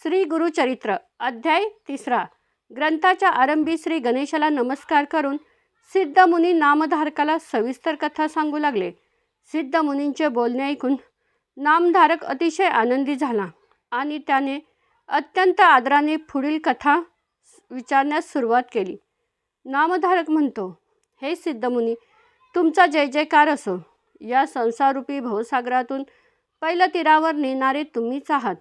श्री गुरुचरित्र अध्याय 3 ग्रंथाच्या आरंभी श्री गणेशाला नमस्कार करून सिद्धमुनी नामधारकाला सविस्तर कथा सांगू लागले. सिद्धमुनींचे बोलणे ऐकून नामधारक अतिशय आनंदी झाला आणि त्याने अत्यंत आदराने पुढील कथा विचारण्यास सुरुवात केली. नामधारक म्हणतो, हे सिद्धमुनी, तुमचा जय जयकार असो. या संसाररूपी भवसागरातून पहिल्या तीरावर नेणारे तुम्हीच आहात.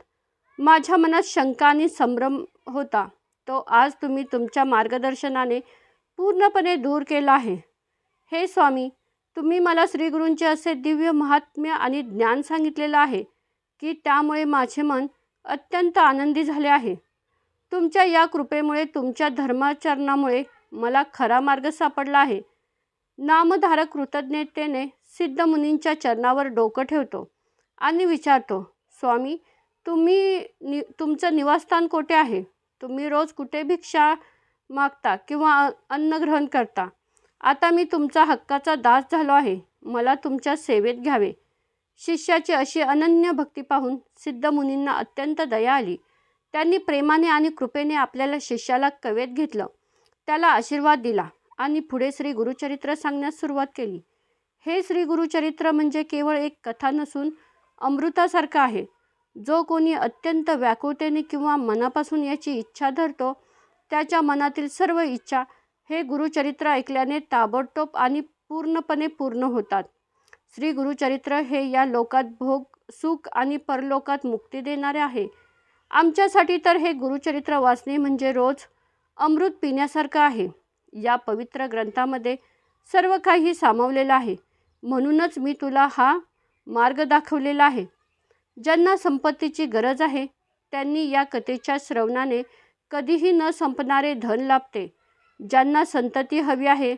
माझ्या मनात शंका आणि संभ्रम होता, तो आज तुम्ही तुमच्या मार्गदर्शनाने पूर्णपणे दूर केला आहे. हे स्वामी, तुम्ही मला श्रीगुरूंचे असे दिव्य महात्म्य आणि ज्ञान सांगितलेलं आहे की त्यामुळे माझे मन अत्यंत आनंदी झाले आहे. तुमच्या या कृपेमुळे, तुमच्या धर्माचरणामुळे मला खरा मार्ग सापडला आहे. नामधारक कृतज्ञतेने सिद्धमुनींच्या चरणावर डोकं ठेवतो आणि विचारतो, स्वामी, तुमचं निवासस्थान कोठे आहे? तुम्ही रोज कुठे भिक्षा मागता किंवा अन्न ग्रहण करता? आता मी तुमचा हक्काचा दास झालो आहे. मला तुमच्या सेवेत घ्यावे. शिष्याची अशी अनन्य भक्ती पाहून सिद्धमुनींना अत्यंत दया आली. त्यांनी प्रेमाने आणि कृपेने आपल्याला शिष्याला कवेत घेतलं, त्याला आशीर्वाद दिला आणि पुढे श्री गुरुचरित्र सांगण्यास सुरुवात केली. हे श्री गुरुचरित्र म्हणजे केवळ एक कथा नसून अमृतासारखं आहे. जो कोणी अत्यंत व्याकुळतेने किंवा मनापासून याची इच्छा धरतो, त्याच्या मनातील सर्व इच्छा हे गुरुचरित्र ऐकल्याने ताबडतोब आणि पूर्णपणे पूर्ण होतात. श्री गुरुचरित्र हे या लोकात भोग, सुख आणि परलोकात मुक्ती देणारे आहे. आमच्यासाठी तर हे गुरुचरित्र वाचणे म्हणजे रोज अमृत पिण्यासारखं आहे. या पवित्र ग्रंथामध्ये सर्व काही सामावलेलं आहे. म्हणूनच मी तुला हा मार्ग दाखवलेला आहे. ज्यांना संपत्तीची गरज आहे त्यांनी या कथेच्या श्रवणाने कधीही न संपणारे धन लाभते. ज्यांना संतती हवी आहे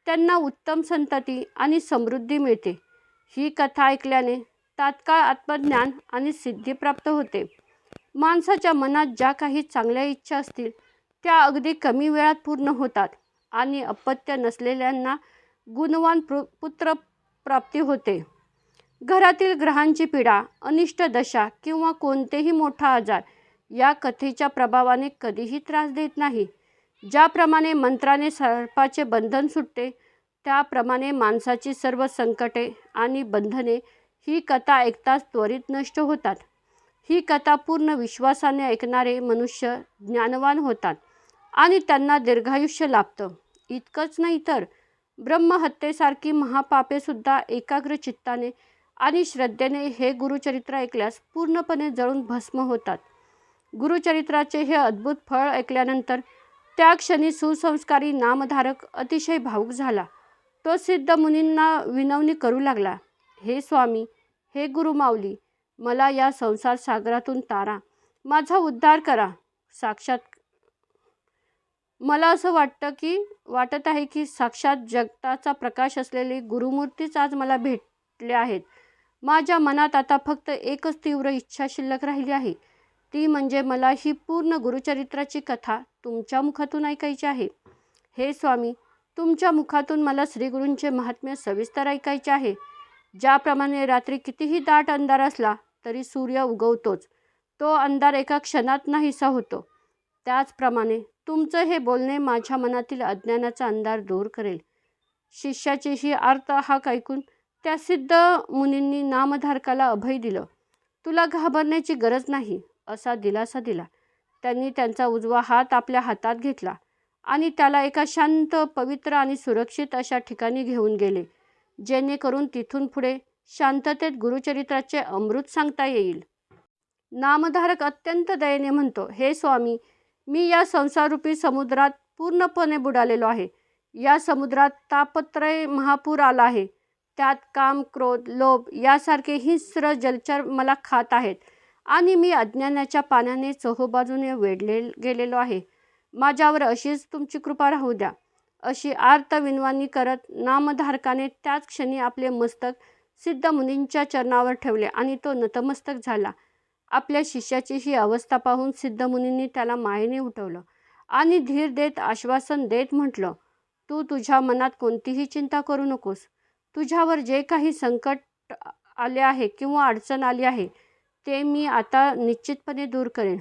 त्यांना उत्तम संतती आणि समृद्धी मिळते. ही कथा ऐकल्याने तात्काळ आत्मज्ञान आणि सिद्धी प्राप्त होते. माणसाच्या मनात ज्या काही चांगल्या इच्छा असतील त्या अगदी कमी वेळात पूर्ण होतात आणि अपत्य नसलेल्यांना गुणवान पुत्र प्राप्ती होते. घरातील ग्रहांची पीडा, अनिष्ट दशा किंवा कोणतेही मोठा आजार या कथेच्या प्रभावाने कधीही त्रास देत नाही. ज्याप्रमाणे मंत्राने सर्पाचे बंधन सुटते, त्याप्रमाणे माणसाची सर्व संकटे आणि बंधने ही कथा ऐकताच त्वरित नष्ट होतात. ही कथा पूर्ण विश्वासाने ऐकणारे मनुष्य ज्ञानवान होतात आणि त्यांना दीर्घायुष्य लाभतं. इतकंच नाही तर ब्रह्महत्येसारखी महापापेसुद्धा एकाग्र चित्ताने आणि श्रद्धेने हे गुरुचरित्र ऐकल्यास पूर्णपणे जळून भस्म होतात. गुरुचरित्राचे हे अद्भुत फळ ऐकल्यानंतर त्या क्षणी सुसंस्कारी नामधारक अतिशय भावुक झाला. तो सिद्धमुनींना विनवणी करू लागला, हे स्वामी, हे गुरुमाऊली, मला या संसार सागरातून तारा, माझा उद्धार करा. मला असं वाटत आहे की साक्षात जगताचा प्रकाश असलेले गुरुमूर्तीच आज मला भेटले आहेत. माझ्या मनात आता फक्त एकच तीव्र इच्छा शिल्लक राहिली आहे, ती म्हणजे मला ही पूर्ण गुरुचरित्राची कथा तुमच्या मुखातून ऐकायची आहे. हे स्वामी, तुमच्या मुखातून मला श्रीगुरूंचे महात्म्य सविस्तर ऐकायचे आहे. ज्याप्रमाणे रात्री कितीही दाट अंधार असला तरी सूर्य उगवतोच, तो अंधार एका क्षणात नाहीसा होतो, त्याचप्रमाणे तुमचं हे बोलणे माझ्या मनातील अज्ञानाचा अंधार दूर करेल. शिष्याची ही आर्त हाक ऐकून त्या सिद्ध मुनींनी नामधारकाला अभय दिलं. तुला घाबरण्याची गरज नाही असा दिलासा दिला. त्यांनी त्यांचा उजवा हात आपल्या हातात घेतला आणि त्याला एका शांत, पवित्र आणि सुरक्षित अशा ठिकाणी घेऊन गेले, जेणेकरून तिथून पुढे शांततेत गुरुचरित्राचे अमृत सांगता येईल. नामधारक अत्यंत दयेने म्हणतो, हे स्वामी, मी या संसाररूपी समुद्रात पूर्णपणे बुडालेलो आहे. या समुद्रात तापत्रय महापूर आला आहे. त्यात काम, क्रोध, लोभ यासारखे हिंस्र जलचर मला खात आहेत आणि मी अज्ञानाच्या पाण्याने चोहोबाजूने वेढले गेलेलो आहे. माझ्यावर अशीच तुमची कृपा राहू द्या. अशी आर्त विनवणी करत नामधारकाने त्याच क्षणी आपले मस्तक सिद्धमुनींच्या चरणावर ठेवले आणि तो नतमस्तक झाला. आपल्या शिष्याची ही अवस्था पाहून सिद्धमुनींनी त्याला मायेने उठवलं आणि धीर देत, आश्वासन देत म्हटलं, तू तुझ्या मनात कोणतीही चिंता करू नकोस. तुझ्यावर जे काही संकट आले आहे किंवा अडचण आली आहे ते मी आता निश्चितपणे दूर करेन.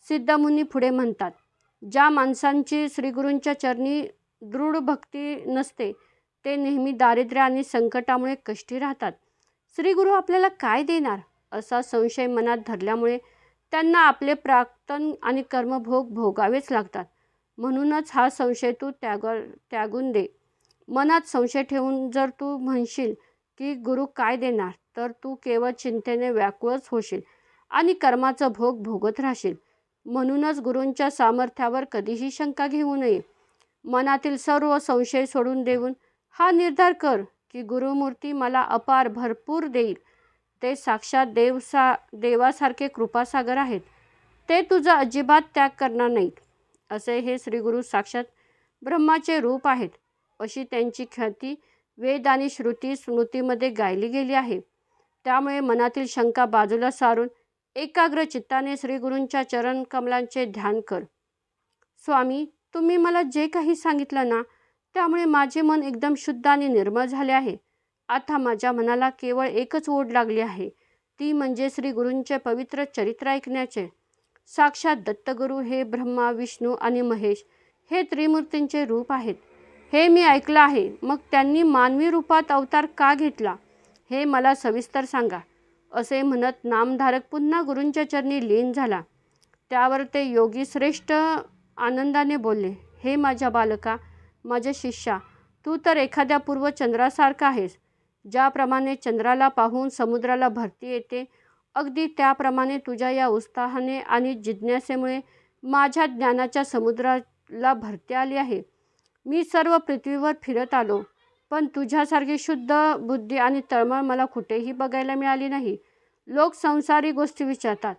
सिद्धमुनी पुढे म्हणतात, ज्या माणसांची श्रीगुरूंच्या चरणी दृढ भक्ती नसते ते नेहमी दारिद्र्य आणि संकटामुळे कष्टी राहतात. श्रीगुरू आपल्याला काय देणार असा संशय मनात धरल्यामुळे त्यांना आपले प्राक्तन आणि कर्मभोग भोगावेच लागतात. म्हणूनच हा संशय तू त्यागून दे. मनात संशय ठेवून जर तू म्हणशील की गुरु काय देणार, तर तू केवळ चिंतेने व्याकुळच होशील आणि कर्माचं भोग भोगत राहशील. म्हणूनच गुरूंच्या सामर्थ्यावर कधीही शंका घेऊ नये. मनातील सर्व संशय सोडून देऊन हा निर्धार कर की गुरुमूर्ती मला अपार भरपूर देईल. ते साक्षात देवासारखे कृपासागर आहेत. ते तुझा अजिबात त्याग करणार नाहीत. असे हे श्रीगुरू साक्षात ब्रह्माचे रूप आहेत, अशी त्यांची ख्याती वेद आणि श्रुती स्मृतीमध्ये गायली गेली आहे. त्यामुळे मनातील शंका बाजूला सारून एकाग्र चित्ताने श्रीगुरूंच्या चरण कमलांचे ध्यान कर. स्वामी, तुम्ही मला जे काही सांगितलं ना, त्यामुळे माझे मन एकदम शुद्ध आणि निर्मळ झाले आहे. आता माझ्या मनाला केवळ एकच ओढ लागली आहे, ती म्हणजे श्रीगुरूंचे पवित्र चरित्र ऐकण्याचे. साक्षात दत्तगुरू हे ब्रह्मा, विष्णू आणि महेश हे त्रिमूर्तींचे रूप आहेत, हे मी ऐकलं आहे. मग त्यांनी मानवी रूपात अवतार का घेतला हे मला सविस्तर सांगा. असे म्हणत नामधारक पुन्हा गुरूंच्या चरणी लीन झाला. त्यावर ते योगी श्रेष्ठ आनंदाने बोलले, हे माझ्या बालका, माझ्या शिष्या, तू तर एखाद्या पूर्वचंद्रासारखा आहेस. ज्याप्रमाणे चंद्राला पाहून समुद्राला भरती येते, अगदी त्याप्रमाणे तुझ्या या उत्साहाने आणि जिज्ञासेमुळे माझ्या ज्ञानाच्या समुद्राला भरती आली आहे. मी सर्व पृथ्वीवर फिरत आलो, पण तुझ्यासारखी शुद्ध बुद्धी आणि तळमळ मला कुठेही बघायला मिळाली नाही. लोक संसारी गोष्टी विचारतात,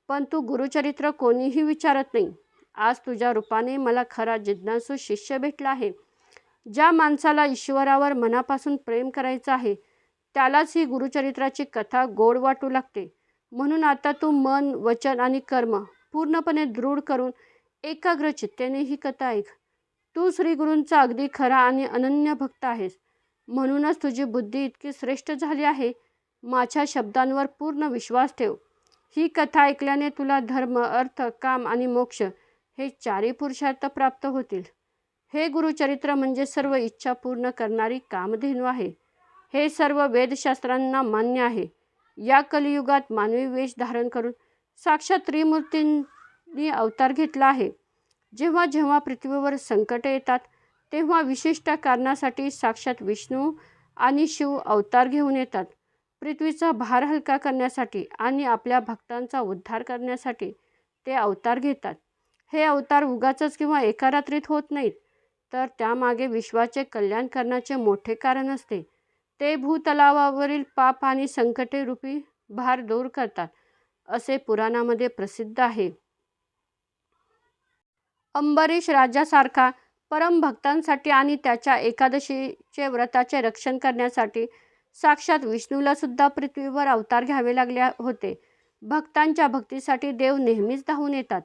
पण तू गुरुचरित्र कोणीही विचारत नाही. आज तुझ्या रूपाने मला खरा जिज्ञासू शिष्य भेटला आहे. ज्या माणसाला ईश्वरावर मनापासून प्रेम करायचं आहे, त्यालाच ही गुरुचरित्राची कथा गोड वाटू लागते. म्हणून आता तू मन, वचन आणि कर्म पूर्णपणे दृढ करून एकाग्र चित्तेने ही कथा ऐक. तू श्रीगुरूंचा अगदी खरा आणि अनन्य भक्त आहेस. म्हणूनच तुझी बुद्धी इतकी श्रेष्ठ झाली आहे. माझ्या शब्दांवर पूर्ण विश्वास ठेव. ही कथा ऐकल्याने तुला धर्म, अर्थ, काम आणि मोक्ष हे चारही पुरुषार्थ प्राप्त होतील. हे गुरुचरित्र म्हणजे सर्व इच्छा पूर्ण करणारी कामधेनू आहे. हे सर्व वेदशास्त्रांना मान्य आहे. या कलियुगात मानवी वेश धारण करून साक्षात त्रिमूर्तींनी अवतार घेतला आहे. जेव्हा जेव्हा पृथ्वीवर संकटे येतात, तेव्हा विशिष्ट कारणासाठी साक्षात विष्णू आणि शिव अवतार घेऊन येतात. पृथ्वीचा भार हलका करण्यासाठी आणि आपल्या भक्तांचा उद्धार करण्यासाठी ते अवतार घेतात. हे अवतार उगाचच किंवा एका रात्रीत होत नाहीत, तर त्यामागे विश्वाचे कल्याण करण्याचे मोठे कारण असते. ते भूतलावावरील पाप आणि संकटे रूपी भार दूर करतात, असे पुराणामध्ये प्रसिद्ध आहे. अंबरीश राजासारखा परमभक्तांसाठी आणि त्याच्या एकादशीचे व्रताचे रक्षण करण्यासाठी साक्षात विष्णूला सुद्धा पृथ्वीवर अवतार घ्यावे लागले होते. भक्तांच्या भक्तीसाठी देव नेहमीच धावून येतात.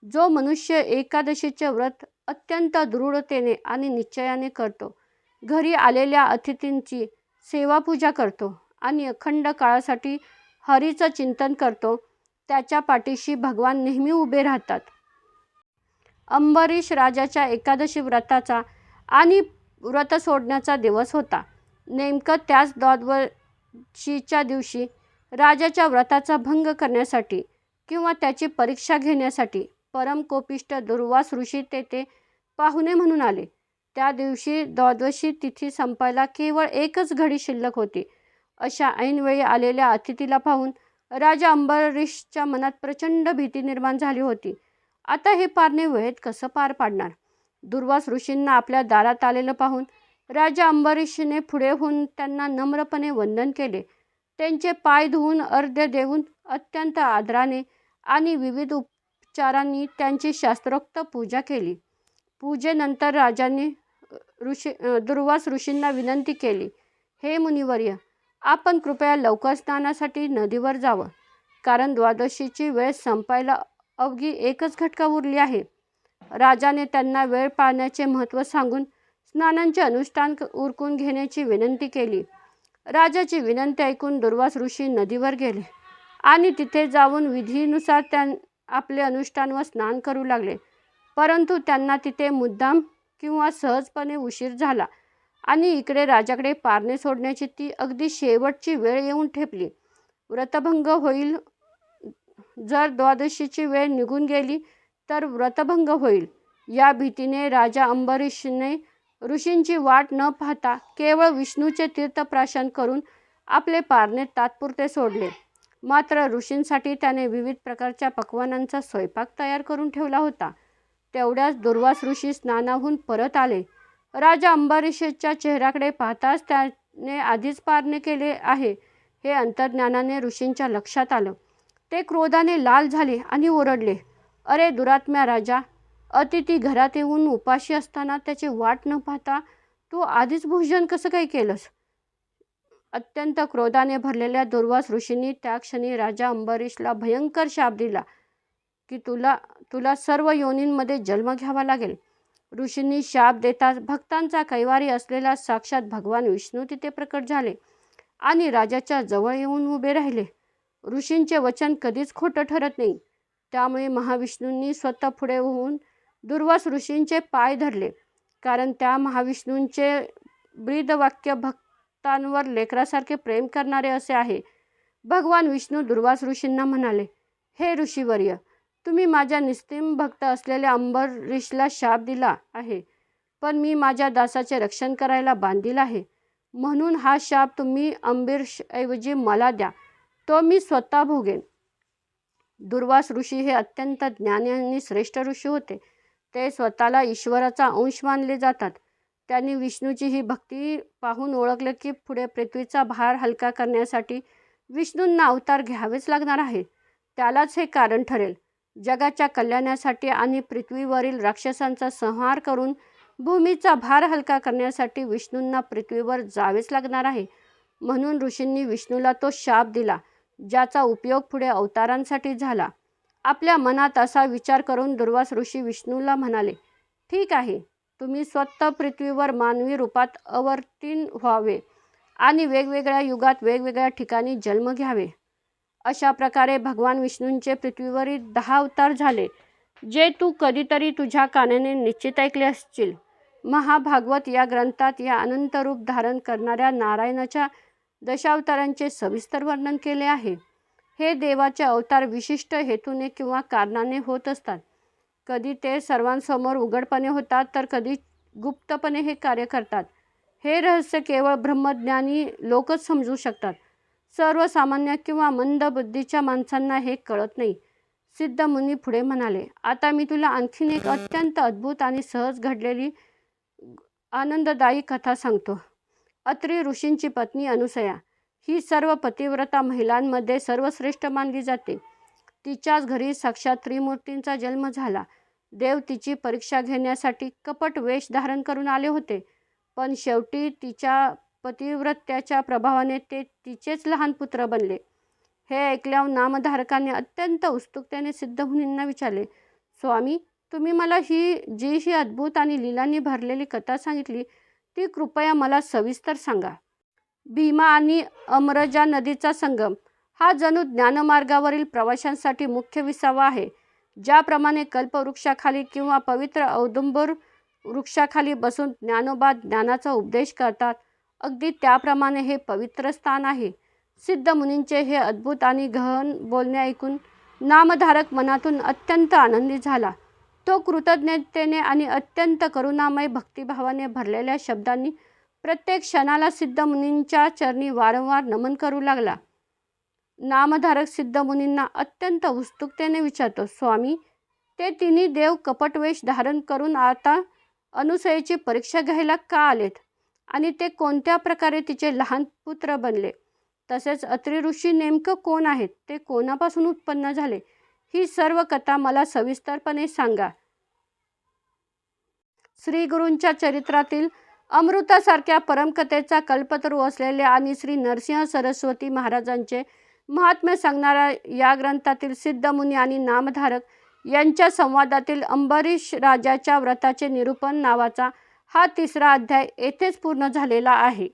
जो मनुष्य एकादशीचे व्रत अत्यंत दृढतेने आणि निश्चयाने करतो, घरी आलेल्या अतिथींची सेवापूजा करतो आणि अखंड काळासाठी हरीचं चिंतन करतो, त्याच्या पाठीशी भगवान नेहमी उभे राहतात. अंबरीश राजाच्या एकादशी व्रताचा आणि व्रत सोडण्याचा दिवस होता. नेमकं त्याच द्वादशीच्या दिवशी राजाच्या व्रताचा भंग करण्यासाठी किंवा त्याची परीक्षा घेण्यासाठी परमकोपिष्ट दुर्वास ऋषी तेथे पाहुणे म्हणून आले. त्या दिवशी द्वादशी तिथी संपायला केवळ एकच घडी शिल्लक होती. अशा ऐनवेळी आलेल्या अतिथीला पाहून राजा अंबरीशच्या मनात प्रचंड भीती निर्माण झाली होती. आता हे पारणे वेळेत कसं पार पाडणार? दुर्वास ऋषींना आपल्या दारात आलेलं पाहून राजा अंबरीशने पुढे होऊन त्यांना नम्रपणे वंदन केले. त्यांचे पाय धुवून अर्घ्य देऊन अत्यंत आदराने आणि विविध उपचारांनी त्यांची शास्त्रोक्त पूजा केली. पूजेनंतर राजाने दुर्वास ऋषींना विनंती केली, हे मुनिवर्य, आपण कृपया लवकर स्नानासाठी नदीवर जावं, कारण द्वादशीची वेळ संपायला अवघी एकच घटका उरली आहे. राजाने त्यांना वेळ पाळण्याचे महत्त्व सांगून स्नानांचे अनुष्ठान उरकून घेण्याची विनंती केली. राजाची विनंती ऐकून दुर्वास ऋषी नदीवर गेले आणि तिथे जाऊन विधीनुसार आपले अनुष्ठान व स्नान करू लागले. परंतु त्यांना तिथे मुद्दाम किंवा सहजपणे उशीर झाला आणि इकडे राजाकडे पारणे सोडण्याची ती अगदी शेवटची वेळ येऊन ठेपली. व्रतभंग होईल. जर द्वादशीची वेळ निघून गेली तर व्रतभंग होईल या भीतीने राजा अंबरीषने ऋषींची वाट न पाहता केवळ विष्णूचे तीर्थप्राशन करून आपले पारणे तात्पुरते सोडले. मात्र ऋषींसाठी त्याने विविध प्रकारच्या पक्वानांचा स्वयंपाक तयार करून ठेवला होता. तेवढ्याच दुर्वास ऋषी स्नानाहून परत आले. राजा अंबरीषच्या चेहऱ्याकडे पाहताच त्याने आधीच पारणे केले आहे हे अंतर्ज्ञानाने ऋषींच्या लक्षात आलं. ते क्रोधाने लाल झाले आणि ओरडले, "अरे दुरात्म्या राजा, अतिथी घरात येऊन उपाशी असताना त्याची वाट न पाहता तू आधीच भोजन कसं काय केलंस?" अत्यंत क्रोधाने भरलेल्या दुर्वास ऋषींनी त्या क्षणी राजा अंबरीषला भयंकर शाप दिला की तुला सर्व योनींमध्ये जन्म घ्यावा लागेल. ऋषींनी शाप देताच भक्तांचा कैवारी असलेला साक्षात भगवान विष्णू तिथे प्रकट झाले आणि राजाच्या जवळ येऊन उभे राहिले. ऋषींचे वचन कधीच खोटं ठरत नाही. त्यामुळे महाविष्णूंनी स्वतः पुढे होऊन दुर्वास ऋषींचे पाय धरले. कारण त्या महाविष्णूंचे ब्रीदवाक्य भक्तांवर लेकरासारखे प्रेम करणारे असे आहे. भगवान विष्णू दुर्वास ऋषींना म्हणाले, "हे ऋषीवर्य, तुम्ही माझ्या निस्तीम भक्त असलेल्या अंबरीषला शाप दिला आहे, पण मी माझ्या दासाचे रक्षण करायला बांधील आहे. म्हणून हा शाप तुम्ही अंबरीषऐवजी मला द्या, तो मी स्वतः भोगेन." दुर्वास ऋषी हे अत्यंत ज्ञानी आणि श्रेष्ठ ऋषी होते. ते स्वतःला ईश्वराचा अंश मानले जातात. त्यांनी विष्णूची ही भक्ती पाहून ओळखले की पुढे पृथ्वीचा भार हलका करण्यासाठी विष्णूंना अवतार घ्यावेच लागणार आहे. त्यालाच हे कारण ठरेल. जगाच्या कल्याणासाठी आणि पृथ्वीवरील राक्षसांचा संहार करून भूमीचा भार हलका करण्यासाठी विष्णूंना पृथ्वीवर जावेच लागणार आहे. म्हणून ऋषींनी विष्णूला तो शाप दिला, ज्याचा उपयोग पुढे अवतारांसाठी झाला. आपल्या मनात असा विचार करून दुर्वास ऋषी विष्णूला म्हणाले, "ठीक आहे, तुम्ही स्वतः पृथ्वीवर मानवी रूपात अवतीर्ण व्हावे आणि वेगवेगळ्या युगात वेगवेगळ्या ठिकाणी जन्म घ्यावे." अशा प्रकारे भगवान विष्णूंचे पृथ्वीवरील 10 अवतार झाले, जे तू कधीतरी तुझ्या कानाने निश्चित ऐकले असतील. महाभागवत या ग्रंथात या अनंत रूप धारण करणाऱ्या नारायणाच्या दशावतारांचे सविस्तर वर्णन केले आहे. हे देवाचे अवतार विशिष्ट हेतूने किंवा कारणाने होत असतात. कधी ते सर्वांसमोर उघडपणे होतात तर कधी गुप्तपणे हे कार्य करतात. हे रहस्य केवळ ब्रह्मज्ञानी लोकच समजू शकतात. सर्वसामान्य किंवा मंद बुद्धीच्या माणसांना हे कळत नाही. सिद्ध मुनी पुढे म्हणाले, "आता मी तुला आणखीन एक अत्यंत अद्भुत आणि सहज घडलेली आनंददायी कथा सांगतो. अत्री ऋषींची पत्नी अनुसया ही सर्व पतिव्रता महिलांमध्ये सर्वश्रेष्ठ मानली जाते. तिच्याच घरी साक्षात त्रिमूर्तींचा जन्म झाला. देव तिची परीक्षा घेण्यासाठी कपट वेश धारण करून आले होते, पण शेवटी तिच्या पतिव्रत्याच्या प्रभावाने ते तिचेच लहान पुत्र बनले." हे ऐकल्यावर नामधारकाने अत्यंत उत्सुकतेने सिद्धमुनींना विचारले, "स्वामी, तुम्ही मला ही अद्भुत आणि लीलांनी भरलेली कथा सांगितली ती कृपया मला सविस्तर सांगा." भीमा आणि अमरजा नदीचा संगम हा जणू ज्ञानमार्गावरील प्रवाशांसाठी मुख्य विसावा आहे. ज्याप्रमाणे कल्पवृक्षाखाली किंवा पवित्र औदुंबर वृक्षाखाली बसून ज्ञानोबा ज्ञानाचा उपदेश करतात, अगदी त्याप्रमाणे हे पवित्र स्थान आहे. सिद्ध मुनींचे हे अद्भुत आणि गहन बोलणे ऐकून नामधारक मनातून अत्यंत आनंदित झाला. तो कृतज्ञतेने आणि अत्यंत करुणामय भक्तिभावाने भरलेल्या शब्दांनी प्रत्येक क्षणाला सिद्ध मुनींच्या चरणी वारंवार नमन करू लागला. नामधारक सिद्ध मुनींना अत्यंत उत्सुकतेने विचारतो, "स्वामी, ते तिन्ही देव कपटवेश धारण करून आता अनुसयेची परीक्षा घ्यायला का आलेत? आणि ते कोणत्या प्रकारे तिचे लहान पुत्र बनले? तसेच अत्री ऋषी नेमकं कोण आहेत? ते कोणापासून उत्पन्न झाले? ही सर्व कथा मला सविस्तरपणे सांगा." श्री गुरूंच्या चरित्रातील अमृतासारख्या परमकथेचा कल्पतरू असलेल्या आणि श्री नरसिंह सरस्वती महाराजांचे महात्म्य सांगणाऱ्या या ग्रंथातील सिद्धमुनी आणि नामधारक यांच्या संवादातील अंबरीष राजाच्या व्रताचे निरूपण नावाचा हा 3रा अध्याय येथेच पूर्ण झालेला आहे.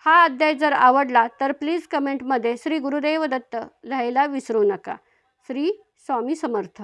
हा अध्याय जर आवडला तर प्लीज कमेंटमध्ये श्री गुरुदेव दत्त लिहायला विसरू नका. श्री स्वामी समर्थ.